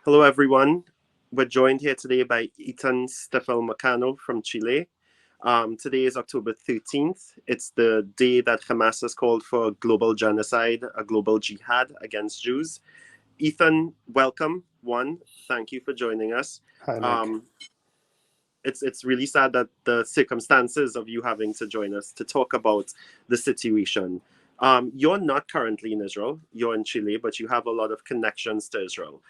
Hello, everyone. We're joined here today by Ethan Stifel Mocanu from Chile. Today is October 13th. It's the day that Hamas has called for a global genocide, a global jihad against Jews. Ethan, welcome. One, thank you for joining us. Hi, Nick. It's really sad that the circumstances of you having to join us to talk about the situation. You're not currently in Israel. You're in Chile, but you have a lot of connections to Israel.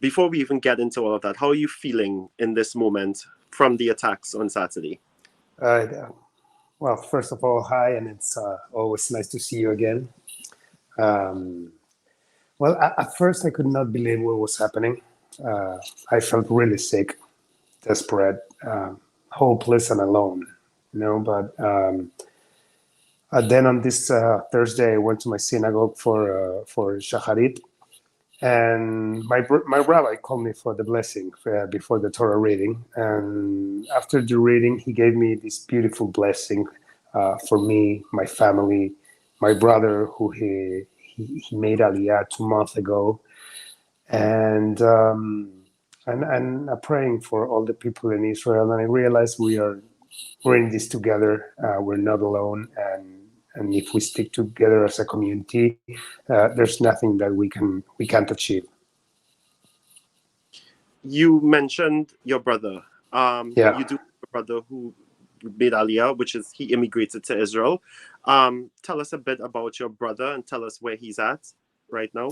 Before we even get into all of that, how are you feeling in this moment from the attacks on Saturday? Well, first of all, hi, and it's always nice to see you again. Well, at first, I could not believe what was happening. I felt really sick, desperate, hopeless, and alone. But then on this Thursday, I went to my synagogue for Shacharit, and my rabbi called me for the blessing before the Torah reading. And after the reading, he gave me this beautiful blessing for me, my family, my brother, who he made Aliyah 2 months ago, and praying for all the people in Israel. And I realized we're in this together. We're not alone, and if we stick together as a community, there's nothing that we can't achieve. You mentioned your brother. Yeah. You do have a brother who made Aliyah, which is he immigrated to Israel. Tell us a bit about your brother and tell us where he's at right now.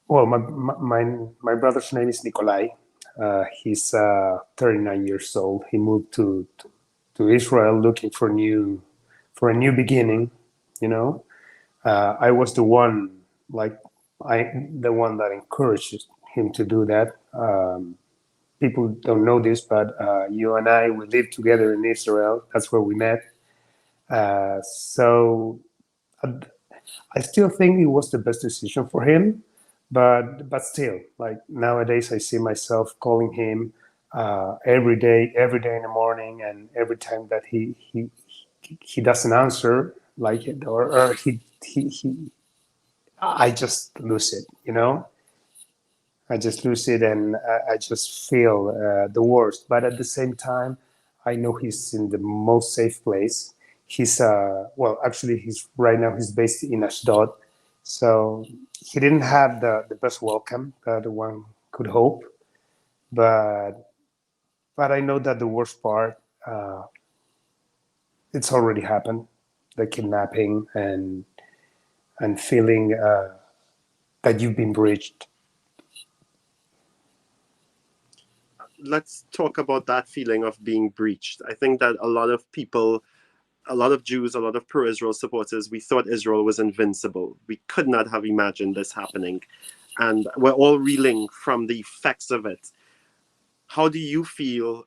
Well, my brother's name is Nicolai. He's 39 years old. He moved to Israel looking for a new beginning. I was the one that encouraged him to do that. People don't know this, but you and we lived together in Israel. That's where we met. So I still think it was the best decision for him. But still, like nowadays, I see myself calling him every day in the morning, and every time that he doesn't answer, like it, or he I just lose it, I just lose it, and I just feel the worst. But at the same time, I know he's in the most safe place. He's well, actually, he's based in Ashdod, so he didn't have the best welcome that one could hope. But I know that the worst part, it's already happened, the kidnapping and feeling that you've been breached. Let's talk about that feeling of being breached. I think that a lot of people, a lot of Jews, a lot of pro-Israel supporters, we thought Israel was invincible. We could not have imagined this happening. And we're all reeling from the effects of it. How do you feel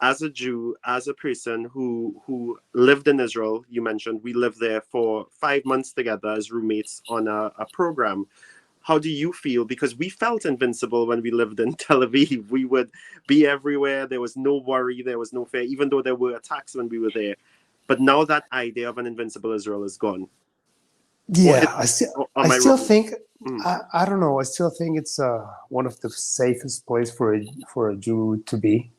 as a Jew, as a person who lived in Israel? You mentioned we lived there for 5 months together as roommates on a program. How do you feel? Because we felt invincible when we lived in Tel Aviv. We would be everywhere. There was no worry. There was no fear, even though there were attacks when we were there. But now that idea of an invincible Israel is gone. Yeah, I still think, Mm. I don't know. I still think it's one of the safest place for a Jew to be.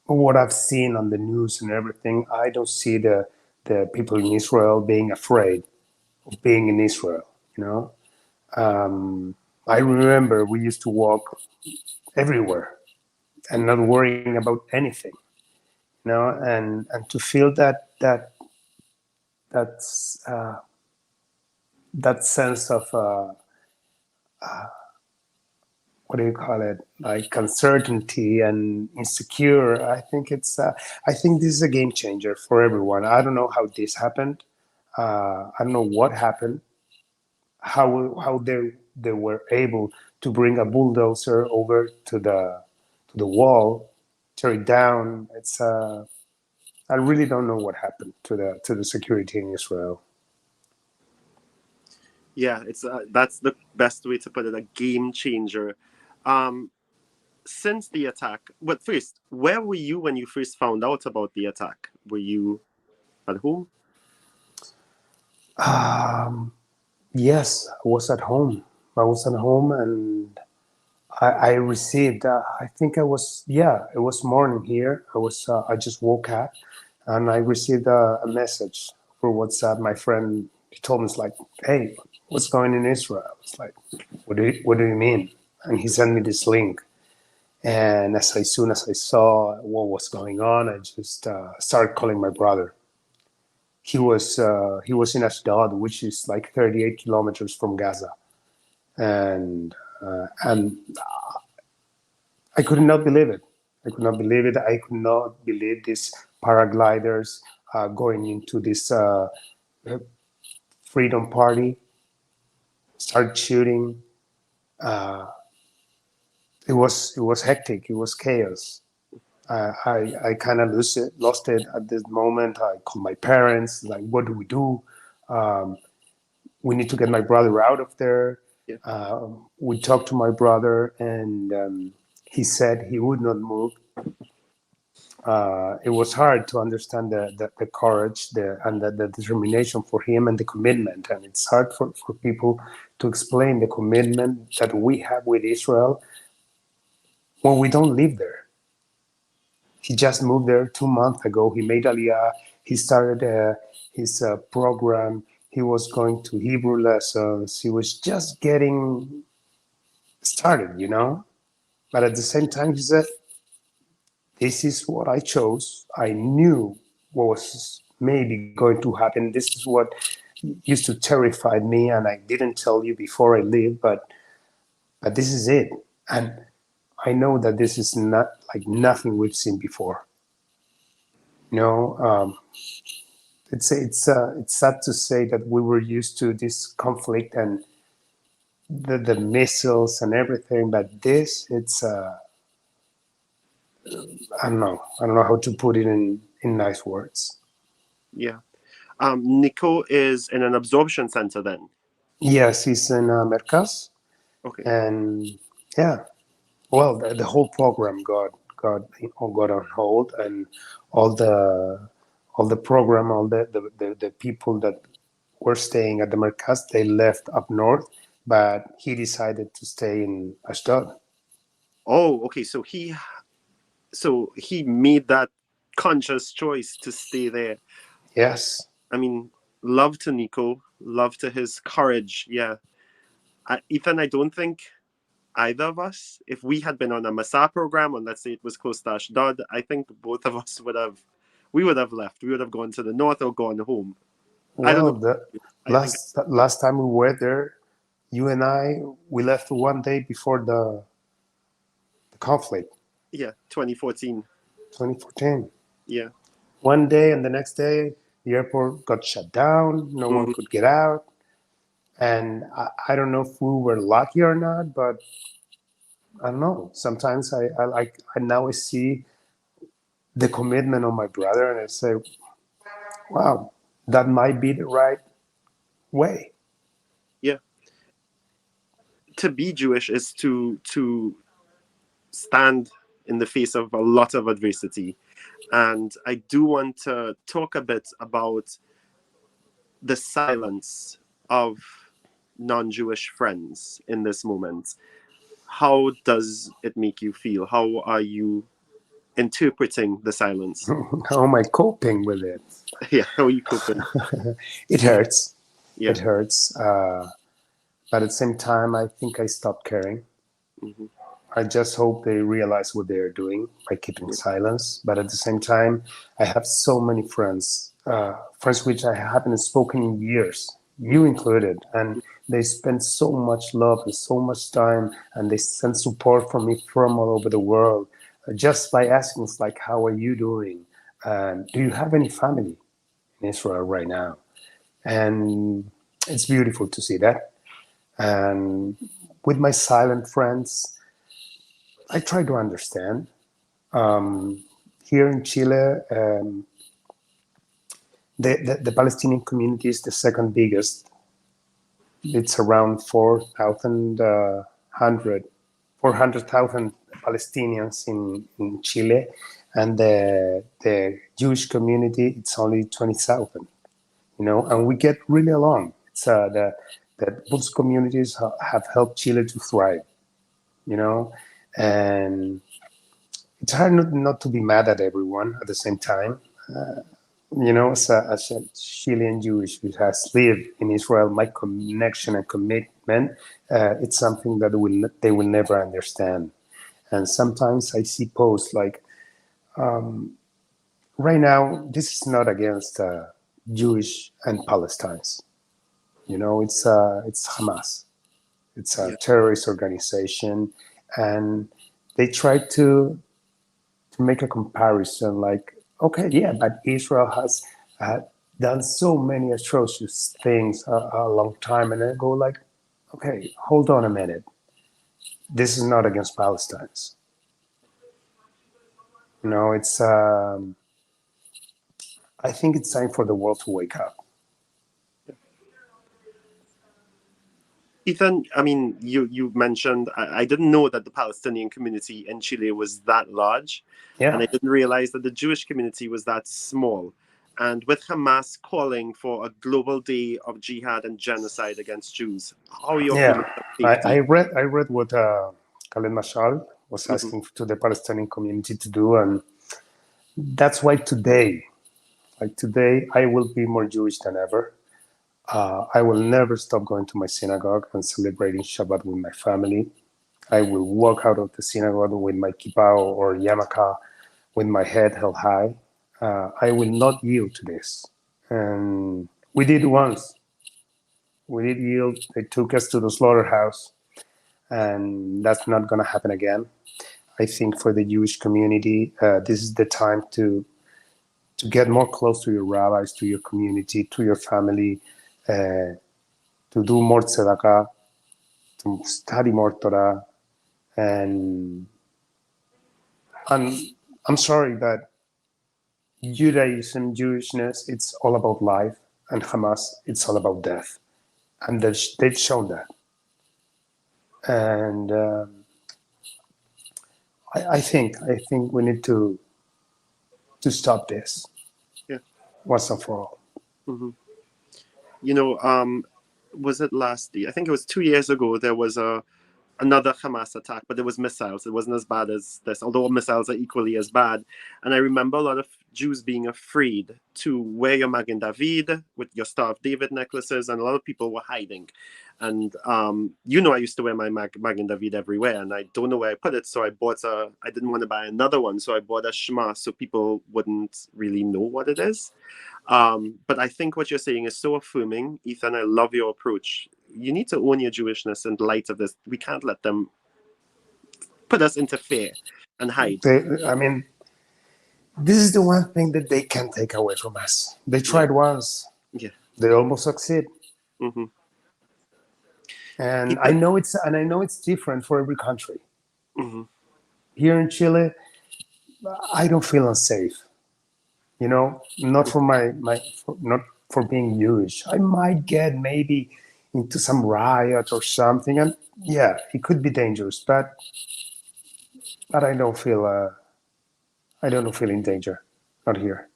What I've seen on the news and everything, I don't see the people in Israel being afraid of being in Israel. I remember we used to walk everywhere and not worrying about anything. And to feel that's that sense of what do you call it, like uncertainty and insecure. I think this is a game changer for everyone. I don't know how this happened. I don't know what happened, how they were able to bring a bulldozer over to the wall, tear it down. It's I really don't know what happened to the security in Israel. Yeah, it's that's the best way to put it. A game changer. Um, since the attack, but first, where were you when you first found out about the attack? Were you at home? Um, Yes, I was at home. I was at home, and I received. I think I was. Yeah, it was morning here. I was. I just woke up, and I received a message for WhatsApp. My friend, he told me, it's like, "Hey, what's going in Israel?" It's like, What do you mean?" And he sent me this link. And as soon as I saw what was going on, I just started calling my brother. He was in Ashdod, which is like 38 kilometers from Gaza, and I could not believe it. I could not believe it. I could not believe these paragliders going into this freedom party, start shooting. Uh, it was hectic. It was chaos. I kind of lost it at this moment. I called my parents, like, what do we do? Um, we need to get my brother out of there. Yeah. We talked to my brother, and he said he would not move. It was hard to understand the courage and the determination for him and the commitment. And it's hard for people to explain the commitment that we have with Israel when we don't live there. He just moved there 2 months ago. He made Aliyah. He started his program. He was going to Hebrew lessons. He was just getting started. But at the same time, he said, this is what I chose. I knew what was maybe going to happen. This is what used to terrify me, and I didn't tell you before I leave, but this is it. And I know that this is not like nothing we've seen before. You know, it's sad to say that we were used to this conflict and the missiles and everything, but this, I don't know how to put it in nice words. Yeah. Nico is in an absorption center then. Yes, he's in Mercas, Okay. and yeah, well, the whole program got on hold, and all the all the program, all the people that were staying at the Mercas, they left up north, but he decided to stay in Ashdod. Oh, okay. So he made that conscious choice to stay there. Yes. I mean, love to Nico, love to his courage. Yeah. Ethan, I don't think either of us, if we had been on a Massa program, and let's say it was close to Ashdod, I think both of us we would have left. We would have gone to the north or gone home. I don't Well, know. the I think, last time we were there, you and I, we left one day before the conflict, yeah, 2014. 2014. Yeah. One day, and the next day, the airport got shut down. No one Mhm. could get out. And I don't know if we were lucky or not, but I don't know. Sometimes I like, and now I see the commitment of my brother, and I say, wow, that might be the right way. Yeah. To be Jewish is to stand in the face of a lot of adversity. And I do want to talk a bit about the silence of non Jewish friends in this moment. How does it make you feel? How are you interpreting the silence? How am I coping with it? Yeah, how are you coping? It hurts. Yeah. It hurts. But at the same time, I think I stopped caring. Hmm. I just hope they realize what they're doing by keeping Yeah. silence. But at the same time, I have so many friends which I haven't spoken in years, you included, and they spend so much love and so much time, and they send support from me from all over the world, just by asking, like, "How are you doing? Do you have any family in Israel right now?" And it's beautiful to see that. And with my silent friends, I try to understand. Um, Here in Chile, the Palestinian community is the second biggest. It's around 400,000 Palestinians in Chile, and the Jewish community, it's only 20,000. And we get really along. It's that both communities have helped Chile to thrive, and it's hard not to be mad at everyone at the same time. As a Chilean Jewish who has lived in Israel, my connection and commitment, it's something that they will never understand. And sometimes I see posts like, right now, this is not against Jewish and Palestinians. It's Hamas. It's a Yeah. terrorist organization, and they try to make a comparison. Like, okay, yeah, but Israel has done so many atrocious things a long time, and I go like, okay, hold on a minute. This is not against Palestinians. It's. I think it's time for the world to wake up. Ethan, I mean, you mentioned I didn't know that the Palestinian community in Chile was that large, and Yeah, I didn't realize that the Jewish community was that small. And with Hamas calling for a global day of jihad and genocide against Jews, how are your yeah. feelings of I safety? read what Khaled Mashal was Hmm. asking to the Palestinian community to do, and that's why today, I will be more Jewish than ever. I will never stop going to my synagogue and celebrating Shabbat with my family. I will walk out of the synagogue with my kippah or yarmulke with my head held high. I will not yield to this. And we did once. We did yield. They took us to the slaughterhouse, and that's not going to happen again. I think for the Jewish community, this is the time to get more close to your rabbis, to your community, to your family, to do more tzedakah, to study more Torah, and I'm sorry, but Judaism, Jewishness, it's all about life, and Hamas, it's all about death, and they've shown that. And I think we need to stop this Yeah. once and for all. Hmm. You know, was it last year? I think it was 2 years ago. There was another Hamas attack, but it was missiles. It wasn't as bad as this, although missiles are equally as bad. And I remember a lot of Jews being afraid to wear your Magen David with your Star of David necklaces, and a lot of people were hiding. And I used to wear my Magen David everywhere, and I don't know where I put it, so I didn't want to buy another one, so I bought a Shema so people wouldn't really know what it is. But I think what you're saying is so affirming, Ethan. I love your approach. You need to own your Jewishness in light of this. We can't let them put us into fear and hide. I mean, this is the one thing that they can't take away from us. They Yeah, tried once, yeah. they almost succeed, Hmm. and I Ethan. know it's different for every country. Hmm. Here in Chile, I don't feel unsafe. Not for not for being Jewish. I might get maybe into some riot or something, and yeah, it could be dangerous, but I don't feel in danger. Not here.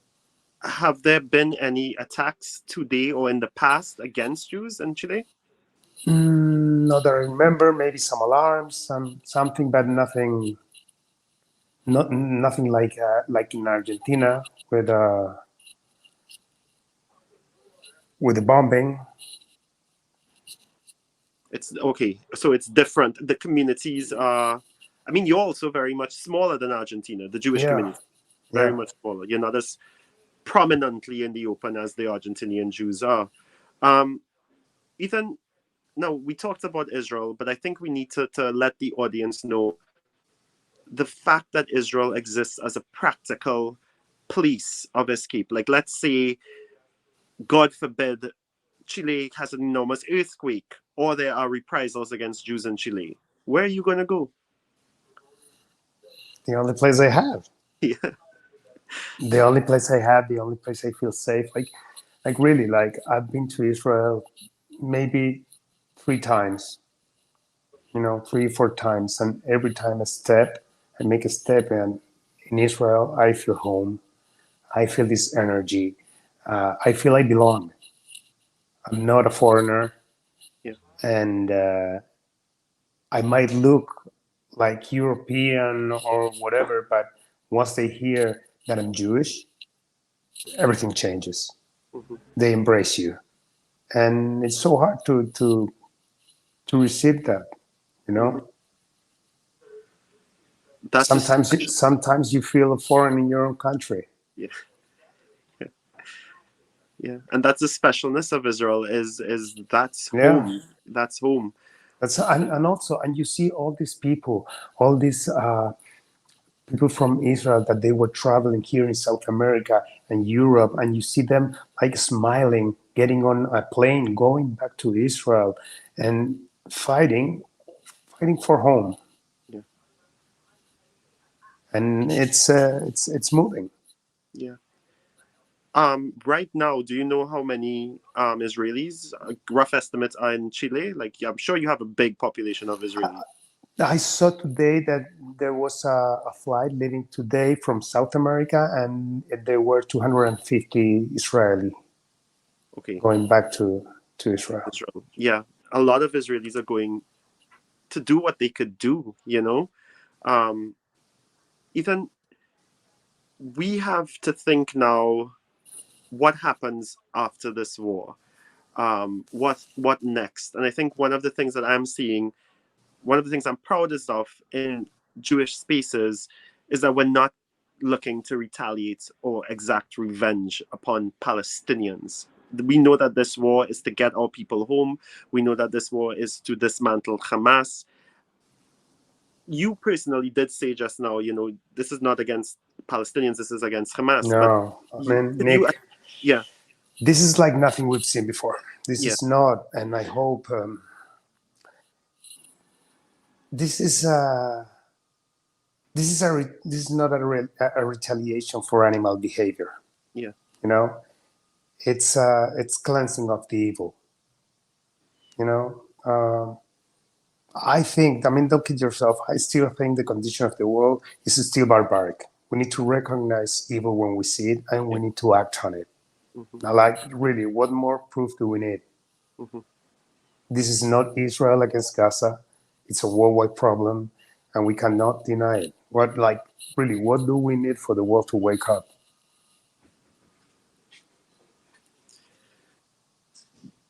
Have there been any attacks today or in the past against Jews in Chile? Not that I remember. Maybe some alarms, something, but nothing like in Argentina with the bombing. It's okay. So it's different. The communities are. I mean, you're also very much smaller than Argentina. The Jewish Yeah, community very yeah. much smaller. You're not as prominently in the open as the Argentinian Jews are. Um, Ethan, now we talked about Israel, but I think we need to let the audience know the fact that Israel exists as a practical place of escape. Like, let's say, God forbid, Chile has an enormous earthquake or there are reprisals against Jews in Chile. Where are you going to go? The only place I have. Yeah. The only place I have. The only place I feel safe. Like really. Like I've been to Israel maybe 3 times. 3 or 4 times, and every time I make a step in Israel, I feel home. I feel this energy. I feel I belong. I'm not a foreigner. and I might look like European or whatever, but once they hear that I'm Jewish, everything changes. Hmm. They embrace you, and it's so hard to receive that. You Hmm. know, That's a special. sometimes you feel foreign in your own country. Yeah, yeah, and that's the specialness of Israel is that's Yeah, home. That's home. that's and also and you see all these people, all these people from Israel that they were traveling here in South America and Europe, and you see them like smiling, getting on a plane, going back to Israel, and fighting for home, Yeah, and it's moving. yeah. Right now, do you know how many Israelis? Rough estimates are in Chile. Like, yeah, I'm sure you have a big population of Israelis. I saw today that there was a flight leaving today from South America, and there were 250 Israeli Okay, going back to Israel. Israel. Yeah, a lot of Israelis are going to do what they could do. Um, Ethan, we have to think now. What happens after this war? What next? And I think one of the things that I'm seeing, one of the things I'm proudest of in Jewish spaces, is that we're not looking to retaliate or exact revenge upon Palestinians. We know that this war is to get our people home. We know that this war is to dismantle Hamas. You personally did say just now, this is not against Palestinians, this is against Hamas. But No, I mean, could you, Nick, yeah, this is like nothing we've seen before. This yeah, is not, and I hope this is this is not a retaliation for animal behavior. yeah, You know, it's cleansing of the evil. You know, I think. I mean, don't kid yourself. I still think the condition of the world is still barbaric. We need to recognize evil when we see it, and yeah. we need to act on it. Hmm. Now, like, really, what more proof do we need? Hmm. This is not Israel against Gaza. It's a worldwide problem, and we cannot deny it. Really, what do we need for the world to wake up?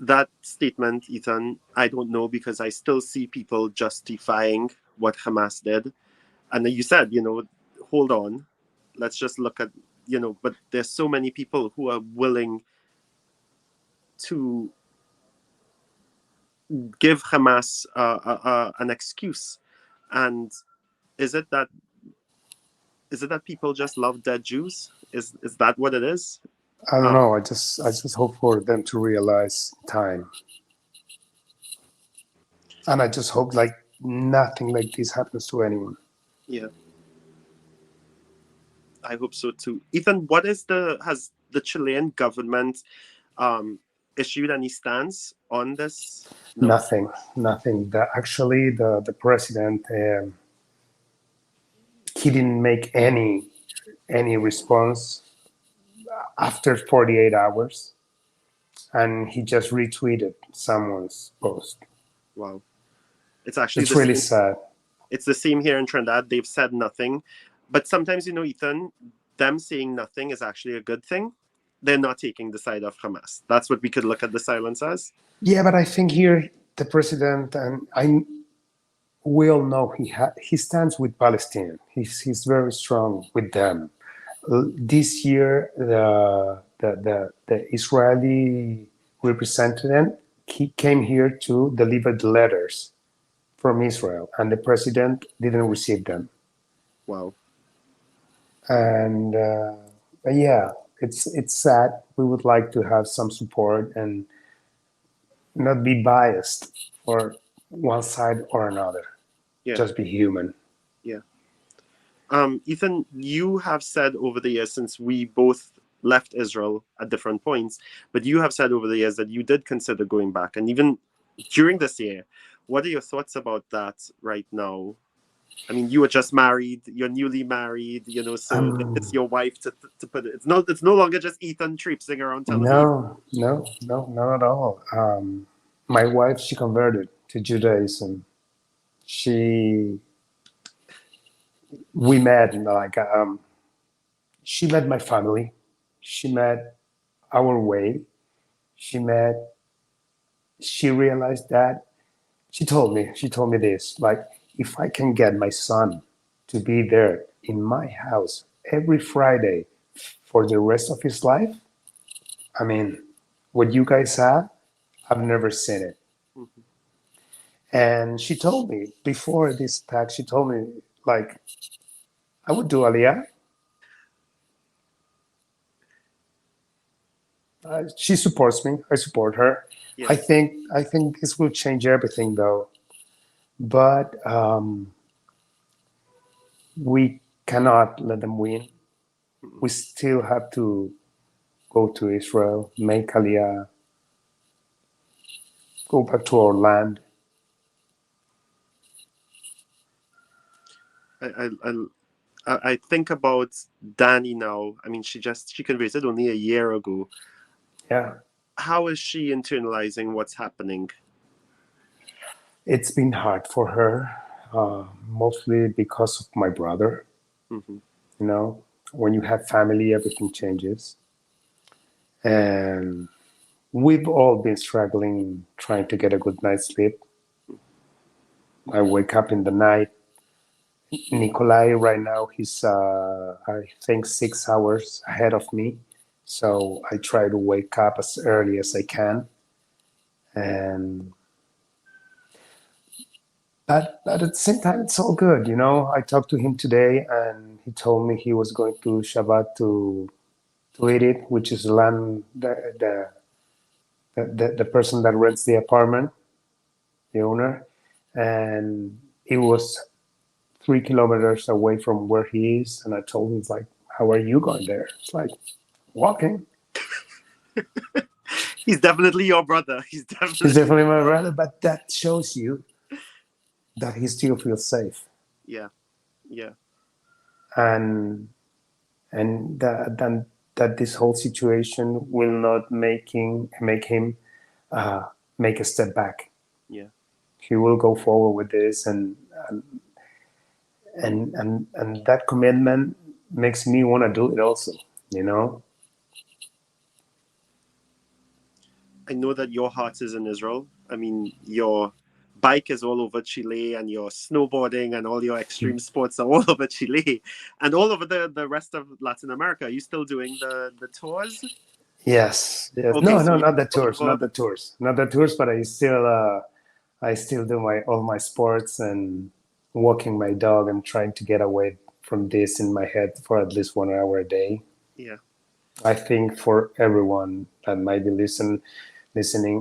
That statement, Ethan, I don't know because I still see people justifying what Hamas did. And you said, hold on, let's just look at, but there's so many people who are willing to give Hamas an excuse. And is it that people just love dead Jews? Is that what it is? I don't Uh, know. I just hope for them to realize time, and I just hope like nothing like this happens to anyone. yeah, I hope so too. Ethan, what is has the Chilean government um, issued any stance on this? No. Nothing, nothing. Actually, the president he didn't make any response after 48 hours, and he just retweeted someone's post. Wow. It's actually It's the really same. sad. It's the same here in Trinidad. They've said nothing, but sometimes Ethan, them saying nothing is actually a good thing. They're not taking the side of Hamas. That's what we could look at the silence as. Yeah, but I think here the president and I we all know he stands with Palestine. He's very strong with them. This year, the Israeli representative he came here to deliver the letters from Israel, and the president didn't receive them. Wow. And yeah, it's sad. We would like to have some support and not be biased for one side or another. Yeah. Just be human. Yeah. Ethan, you have said over the years, since we both left Israel at different points, but you have said over the years that you did consider going back. And even during this year, what are your thoughts about that right now? I mean, you were just married, you're newly married, so it's Um, your wife to put it. It's no longer just Ethan traipsing around Tel Aviv. no, not at all. My wife, she converted to Judaism. She we met like she met my family. She met our way. She met. She realized that she told me this, like, if I can get my son to be there in my house every Friday for the rest of his life, I mean, what you guys have, I've never seen it. Mhm. And she told me before this attack, she told me, like, I would do Aliyah. She supports me. I support her. Yes. I think this will change everything, though. But we cannot let them win. Mhm. We still have to go to Israel, make Aliyah, go back to our land. I think about Danny now. I mean, she converted only a year ago. Yeah, How is she internalizing what's happening? it's been hard for her, mostly because of my brother. Hmm. You know, when you have family, everything changes. And we've all been struggling trying to get a good night's sleep. I wake up in the night. Nicolai, right now, he's, I think, 6 hours ahead of me. So I try to wake up as early as I can. And but at the same time, it's all good. You know, I talked to him today, and he told me he was going to Shabbat to eat it, which is the land the person that rents the apartment, the owner, and it was 3 kilometers away from where he is. And I told him, like, how are you going there? It's like walking. He's definitely your brother. He's He's definitely definitely my brother, but that shows you that he still feels safe, yeah, yeah. and then that this whole situation will not make him uh, make a step back. Yeah. He will go forward with this, and that commitment makes me want to do it also. You know, I know that your heart is in Israel. I mean, your bike is all over Chile, and your snowboarding and all your extreme sports are all over Chile, and all over the rest of Latin America. Are you still doing the tours? yes, yes. Okay, No, so no, you're not the all tours, over. not the tours, not the tours. But I still do my all my sports and walking my dog and trying to get away from this in my head for at least 1 hour a day. Yeah. I think for everyone that might be listening,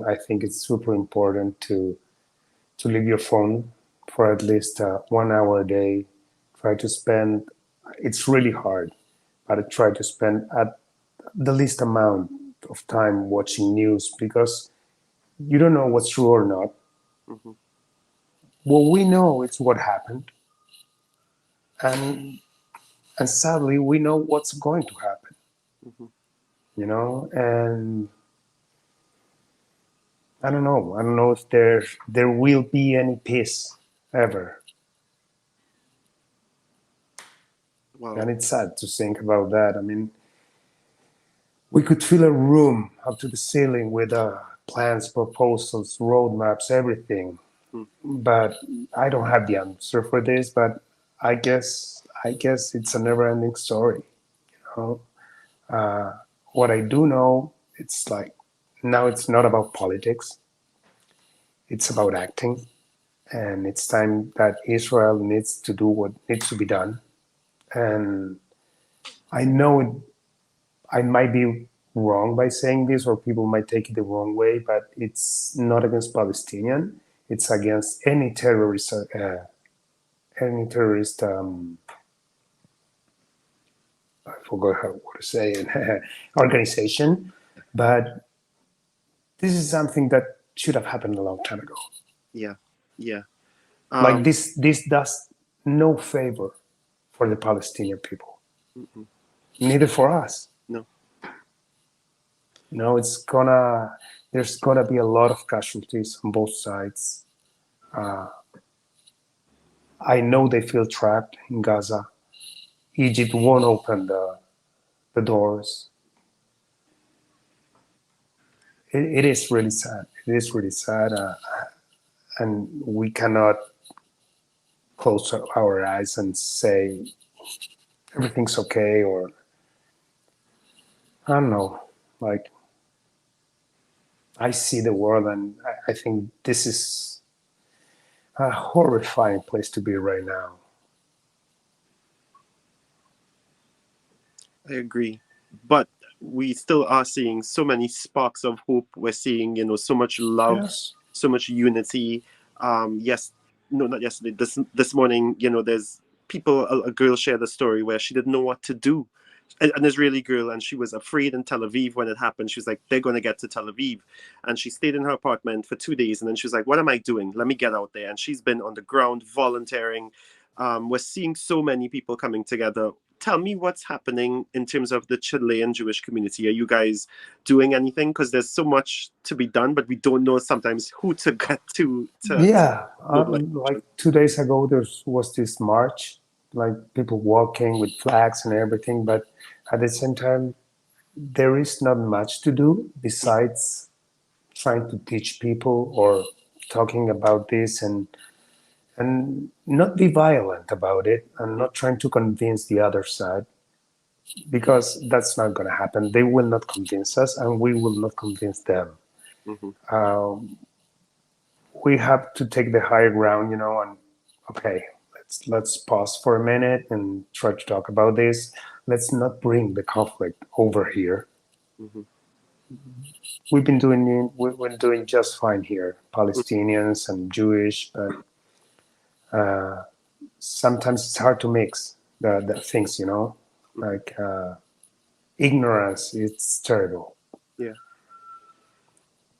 I think it's super important to leave your phone for at least 1 hour a day. Try to spend. It's really hard, but I try to spend at the least amount of time watching news because you don't know what's true or not. Hmm. What we know is what happened, and and sadly, we know what's going to happen. Hmm. You know, and I don't know. I don't know if there will be any peace ever. And Wow. it's sad to think about that. I mean, we could fill a room up to the ceiling with plans, proposals, roadmaps, everything. Mm. But I don't have the answer for this. But I guess it's a never-ending story. You know? What I do know, it's like now it's not about politics. It's about acting, and it's time that Israel needs to do what needs to be done. And I know I might be wrong by saying this, or people might take it the wrong way, but it's not against Palestinian. It's against any terrorist. I forgot what to say. Organization, but this is something that should have happened a long time ago. Yeah. Yeah. Like Um. this does no favor for the Palestinian people, Mm-mm. neither for us. No. It's there's gonna be a lot of casualties on both sides. Uh, I know they feel trapped in Gaza. Egypt won't open the doors. It is really sad. It is really sad, and we cannot close our eyes and say everything's okay, or I don't know. Like, I see the world, and I think this is a horrifying place to be right now. I agree. But we still are seeing so many sparks of hope. We're seeing, so much love, Yes. so much unity. Yes, no, not yesterday. This morning, there's people. A girl shared a story where she didn't know what to do. An Israeli girl, and she was afraid in Tel Aviv when it happened. She was like, "They're going to get to Tel Aviv," and she stayed in her apartment for 2 days. And then she was like, "What am I doing? Let me get out there." And she's been on the ground volunteering. We're seeing so many people coming together. Tell me what's happening in terms of the Chilean Jewish community. Are you guys doing anything? Because there's so much to be done, but we don't know sometimes who to get to Yeah. mobilize. Like 2 days ago, there was this march, like people walking with flags and everything. But at the same time, there is not much to do besides trying to teach people or talking about this, and not be violent about it, and not trying to convince the other side, because that's not going to happen. They will not convince us, and we will not convince them. Mm-hmm. Um, we have to take the higher ground, and okay, let's pause for a minute and try to talk about this. Let's not bring the conflict over here. Mm-hmm. We've been doing just fine here, Palestinians and Jewish, but sometimes it's hard to mix the things, Mm-hmm. like ignorance. It's terrible. Yeah.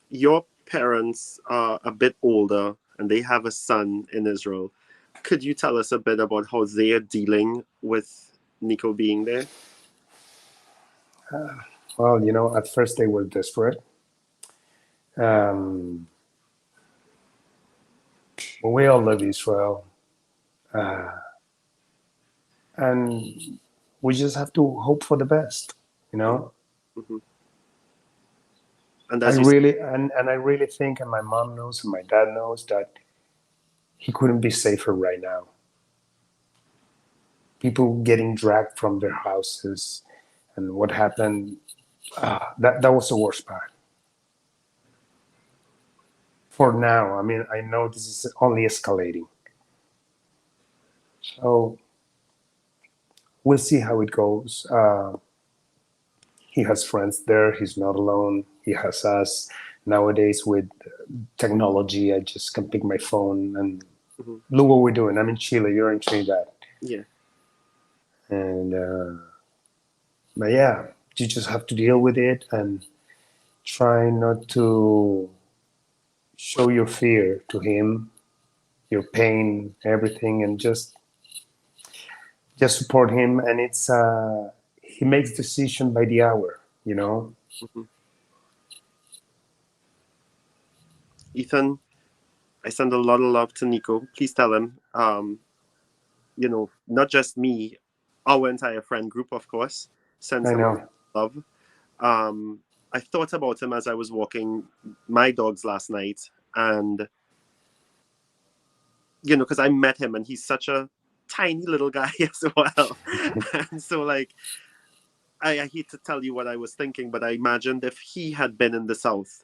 Your parents are a bit older and they have a son in Israel. Could you tell us a bit about how they are dealing with Nico being there? Well, at first they were desperate. Um, we all love Israel, and we just have to hope for the best. You know, Mm-hmm. And I as you said, really and I really think, and my mom knows, and my dad knows, that he couldn't be safer right now. People getting dragged from their houses, and what happened. That was the worst part. For now, I mean, I know this is only escalating, so we'll see how it goes. He has friends there. He's not alone. He has us. Nowadays, with technology, I just can pick my phone and mm-hmm. look what we're doing. I'm in Chile. You're in Trinidad, Yeah. and but yeah, you just have to deal with it and try not to show your fear to him, your pain, everything, and just support him. And it's he makes decision by the hour. Mm-hmm. Ethan, I send a lot of love to Nico. Please tell him, not just me, our entire friend group, of course, sends I him know. love. Um, I thought about him as I was walking my dogs last night, and because I met him and he's such a tiny little guy as well. And so, like, I hate to tell you what I was thinking, but I imagined if he had been in the South,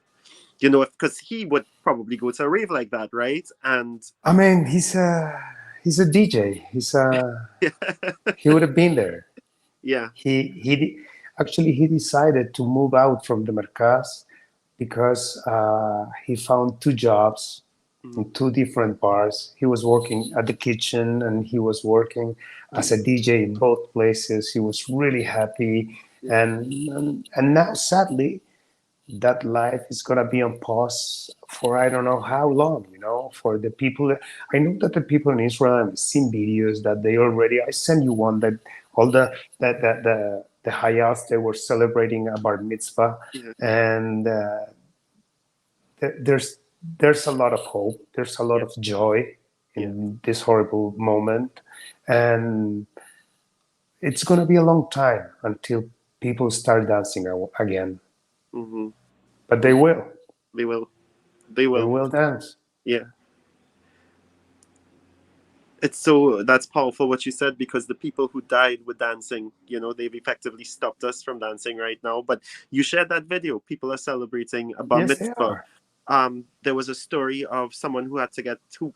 because he would probably go to a rave like that, right? And I mean, he's a DJ. He would have been there. yeah, Actually, he decided to move out from the Mercas because he found two jobs mm, in two different bars. He was working at the kitchen, and he was working as a DJ in both places. He was really happy, yeah, and now, sadly, that life is gonna be on pause for I don't know how long. For the people, I know that the people in Israel, I've seen videos that they already. I send you one that all the the Hayas, they were celebrating a bar mitzvah, Yeah. and there's a lot of hope. There's a lot Yeah. of joy Yeah. in this horrible moment, and it's going to be a long time until people start dancing again. Mm-hmm. But they Mm-hmm. will. They will. They They will. will dance. Yeah. It's so that's powerful what you said, because the people who died were dancing. You know, they've effectively stopped us from dancing right now. But you shared that video. People are celebrating a bar Yes, they mitzvah. are. There was a story of someone who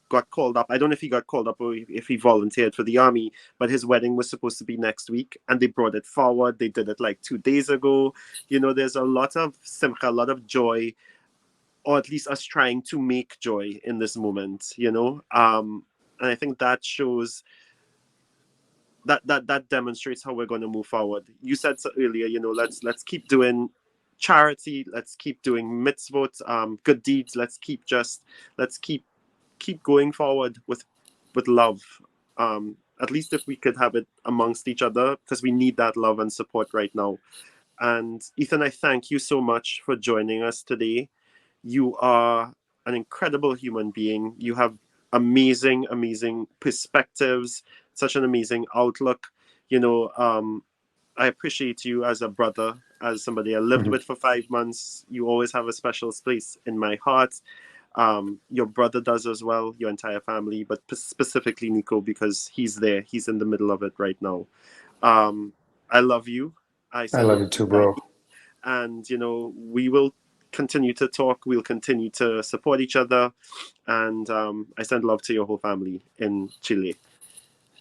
got called up. I don't know if he got called up or if he volunteered for the army, but his wedding was supposed to be next week, and they brought it forward. They did it like 2 days ago. You know, there's a lot of simcha, a lot of joy, or at least us trying to make joy in this moment. You know, and I think that shows that demonstrates how we're going to move forward. You said so earlier, you know, let's keep doing charity, let's keep doing mitzvot, good deeds. Let's keep going forward with love. At least if we could have it amongst each other, because we need that love and support right now. And Ethan, I thank you so much for joining us today. You are an incredible human being. You have amazing perspectives, such an amazing outlook. You know, I appreciate you as a brother, as somebody I lived Mhm. with for 5 months. You always have a special place in my heart. Your brother does as well, your entire family, but specifically Nico, because he's there. He's in the middle of it right now. I love you. I I send love love you to too, your bro. family, and you know we will continue to talk. We'll continue to support each other, and I send love to your whole family in Chile.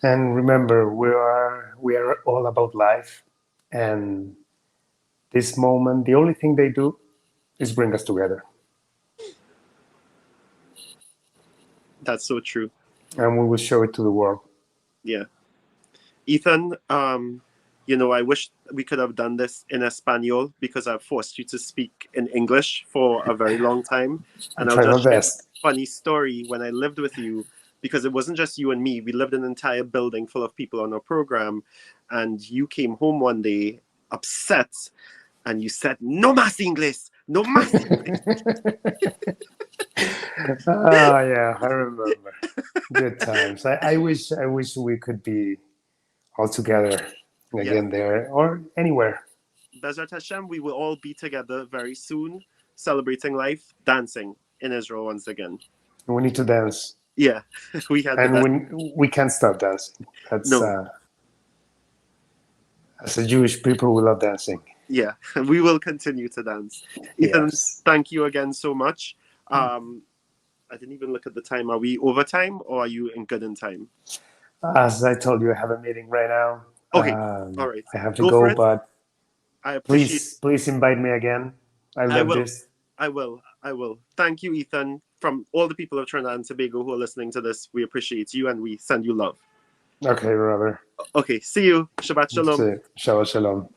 And remember, we are all about life, and this moment, the only thing they do is bring us together, That's so true. and we will show it to the world. Yeah, Ethan. You know, I wish we could have done this in Espanol, because I've forced you to speak in English for a very long time, I and I'll try my just share best. a funny story. When I lived with you, because it wasn't just you and me, we lived in an entire building full of people on our program, and you came home one day upset, and you said, "No más English, no más English." Oh yeah, I remember. Good times. I wish we could be all together Yeah, again there or anywhere. Bezrat Hashem, we will all be together very soon, celebrating life, dancing in Israel once again. We need to dance, Yeah, we had the and best. we can't stop dancing. That's No, as a Jewish people, we love dancing. yeah, we will continue to dance. Ethan, Yes. thank you again so much. Um, I didn't even look at the time. Are we over time, or are you in good in time? As I told you, I have a meeting right now. Okay, all right, I have to go for go, it. but I appreciate. please invite me again. I I love will. this. I will. I will. Thank you, Ethan. From all the people of Trinidad and Tobago who are listening to this, we appreciate you and we send you love. Okay, brother. Okay, see you. Shabbat shalom. See you. Shabbat shalom.